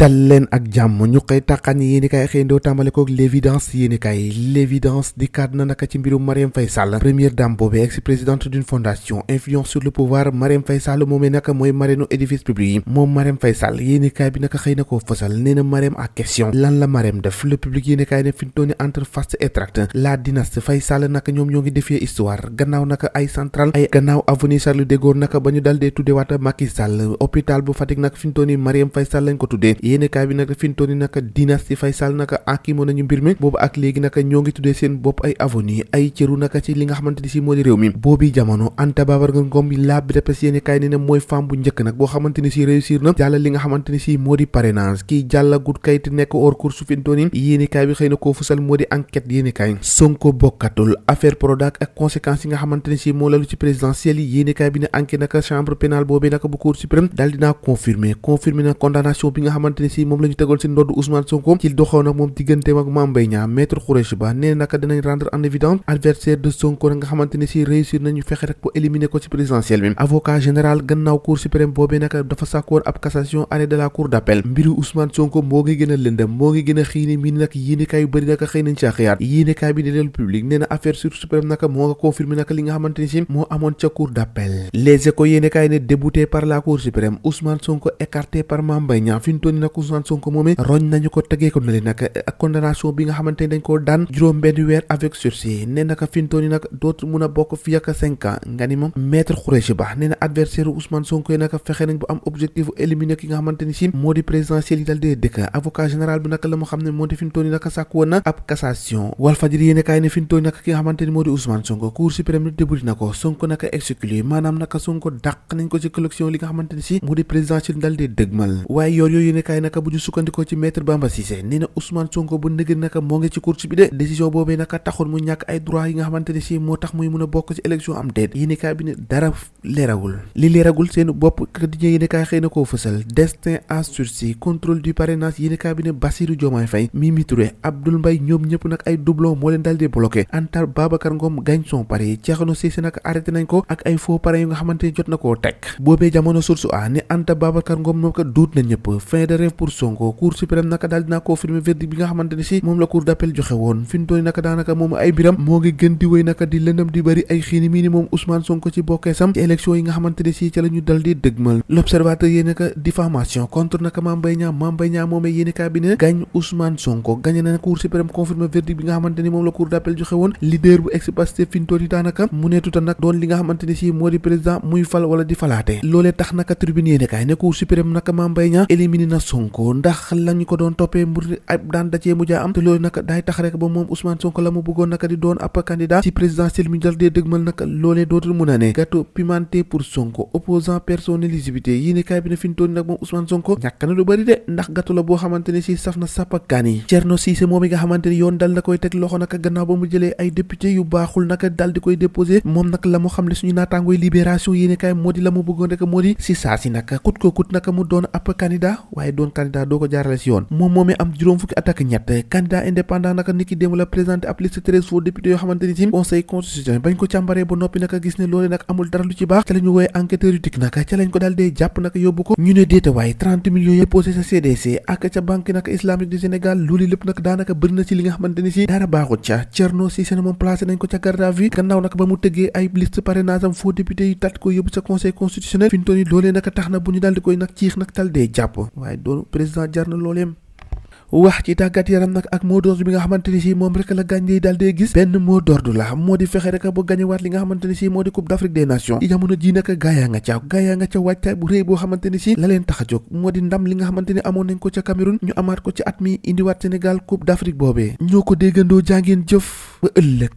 dal leen ak jàmm ñu koy tàqaan yéeni kaay xëy ndoo tàmbale koog l'évidence yéeni kaay l'évidence di kaat na naka ci mbirum Marième Faye Sall première dame boobee ex-présidente d'une fondation influence sur le pouvoir Marième Faye Sall moomee naka mooy marraine édifice public yi moom Marième Faye Sall yéeni kaay bi naka xëy na koo fësal nee na Marième ak question lan la Marième def le public yéeni kaay ne fi ñu tooni entre faste et tract la dynastie Faye Sall naka ñoom ñoo ngi defee histoire gannaaw naka ay central ay gannaaw avenue Charles de Gaulle naka ba ñu dal dee tudde waata Macky Sall hôpital bu Fatick nag fi ñu tooni Marième Faye Sall lañ ko tuddee yéeni kaay bi nag fintooni naka dynastie Faye Sall naka akimo nañu mbir mi boobu ak léegi naka ñoo ngi tuddee seen bopp ay avenue ay cëru naka ci li nga xamante ni si moo di réew mi boobi jamono Anta Babacar Ngom la bi dépes yéeni kaay ne mooy femme bu njëkk nag boo xamante ni si réussir na jàlla li nga xamante ni si moo di parrainage kii jàlla gut kayit nekk hors cours su fintooni yéeni kaay bi xëy na koo fusal moo di enquête yéeni kaay Sonko bokkatul affaire Prodac ak conséquences yi nga xamante ni si moo lalu ci présidentielle yi yéeni kaay bi ne enquête naka chambre pénale boobee naka bu cour suprême daal dinaa confirmer na condamnation bi nga xamante ni si moom la ñu tegoon si ndodd Ousmane Sonko ci doxoon ak moom digganteem ak Mame Mbaye Niang maître Khoureyssi Ba nee naka dinañ rendre en évidence adversaire de Sonko nga xamante ni si réussir nañu fexe rek pour éliminer ko ci présidentielle bi avocat général gannaaw cour suprême boobee naka dafa sàkkoon ab cassation arrêt de la cour d'appel mbiru Ousmane Sonko moo ngi gën a lëndëm moo ngi gën a xiini mii nag yéenekaay yu bëri naka xëy nañ ci xëyaat yéenekaay bi di leen public nee na affaire sur suprême naka moo nga confirmer naka li nga xamante ni si moo amoon ca cour d'appel les échos yéenekaay ne débouté par la cour suprême Ousmane Sonko écarté par Mame Mbaye Niang fi ñu tooni nag Ousmane Sonko moomee roñ nañu ko tegee ko na li nag ak condamnation bi nga xamante ni dañ koo daan juróom benn weer avec sursis ne naka fintooni nag dootu mun a bokk fii ak 5 ans nga ni moom maître Khoureyssi Ba nee na adversaire Ousmane Sonko yi naka fexe nañ bu am objectif éliminer ki nga xamante ni si moo di présidentiel yi dal dee dëkk avocat général bi naka la mu xam ne moo di fintooni naka sàkk woon na ab cassation Walfadjri yéene kaay ne fintooni naka ki nga xamante ni moo di Ousmane Sonko cour suprême débouté na ko Sonko naka exclu maanaam naka Sonko dàq nañ ko ci collection li nga xamante ni si moo di présidentiel dal dee dëgmal waaye yoor yooyu yéene kaay naka bu ñu sukkandikoo ci maître Bamba Cissé nee na Ousmane Sonko bu nëgër naka moo ngi ci course bi de décision boobee naka taxul mu ñàkk ay droit yi nga xamante ne si moo tax muy mun a bokk ci élection am déet yéenekaay bi ne dara leeragul li leeragul seen bopp quotidien yéenekaay xëy na koo fësal destin à sursis contrôle du parrainage yéenekaay bi ne Bassirou Diomaye Faye Mimi Touré Abdoul Mbaye ñoom ñëpp nag ay doublon moo leen daal di bloqué Anta Babacar Ngom gagne son pari Thierno Cissé nag arrêté nañ ko ak ay faux parrain yu nga xamante ni jot na koo teg boobee jamono source a ne Anta Babacar Ngom moom ko duut na ñëpp fin de rêve pour Sonko cour suprême naka daal dinaa confirmer verdict bi nga xamante ni si moom la cour d'appel joxe woon fi ñu tooni naka daanaka moom ay biram moo ngi gën di wéy naka di lëndëm di bëri ay xiini mii ni moom Ousmane Sonko ci bokkee sam ci élection yi nga xamante ni si ca la ñu dal di dëgmal l'observateur yéen naka diffamation contre naka Mame Mbaye Niang moomee yéeni kaa bi ne gagne Ousmane Sonko gagné na cour suprême confirmer verdict bi nga xamante ni moom la cour d'appel joxe woon leader bu ex-Pastef fi ñu tooni daanaka mu ne tuta nag doon li nga xamante ni si moo di président muy fal wala di falaate loolee tax naka tribune yéeni kaay ne cour suprême naka Mame Mbaye Niang éliminé na Sonko ndax lañu ko doon toppee mbir ab daan dacee mujjaa am te loolu naka daay tax rek ba moom Ousmane Sonko la mu bëggoon naka di doon ab candidat ci présidentielle mi dal dee dëgmal naka loolee dootul mun a ne gâteau pimenté pour Sonko opposant personne éligibilité yii ne kaay bi ne fi ñu toon nag moom Ousmane Sonko ñàkk na lu bëri de ndax gâteau la boo xamante ne si saf na sàpp ak kaan yi Thierno Cissé moom yi nga xamante ni yoon dal na koy teg loxo naka gannaaw ba mu jëlee ay député yu baaxul naka dal di koy déposé moom nag la mu xam ne suñu naataangooy libération yii ne kaay moo di la mu bëggoon rek moo di si saa si naka kut ko kut naka mu doon ab candidat waaye doon candidat doo ko jaarale si yoon moom moomee am juróom fukki at ak ñett candidat indépendant naka niki démb la présenté ab liste 13 faux députés yoo xamante ni ci conseil constitutionnel bañ ko càmbaree ba noppi naka gis ne loole nag amul dara lu ci baax ca la ñu wooye enquêteur yu dik naka ca lañ ko daal dee jàpp naka yóbbu ko ñu ne déeta waaye 30 millions yëpp posé sa CDC ak ca banque naka islamique du Sénégal loolu lépp nag daanaka bëri na ci li nga xamante ni si dara baaxut ca Thierno Cissé moom placé nañ ko ca garde à vue gannaaw nag ba mu tëggee ay liste parrainage am faux députés yi tat ko yóbbu sa conseil constitutionnel fi ñu toon yi loolee naka tax na bu ñu daal di koy nag ciix nag tal dee jàpp waaye doonu président jar na looleem wax ci tàggat yaram nag ak mot d'ordre bi nga xamante ni si moom rek la gàññe yi daal dee gis benn mot d'ordre la moo di fexe rek ba gañewaat li nga xamante ni si moo di coupe d'Afrique des nations ci jamono ji nag gaayaa nga ca waajtaay bu rëy boo xamante ni si la leen tax a jóg moo di ndam li nga xamante ni amoon nañ ko ca Cameroun ñu amaat ko ci at mi indiwaat Sénégal coupe d'Afrique boobee ñoo ko déggandoo jàngeen jëf ba ëllëg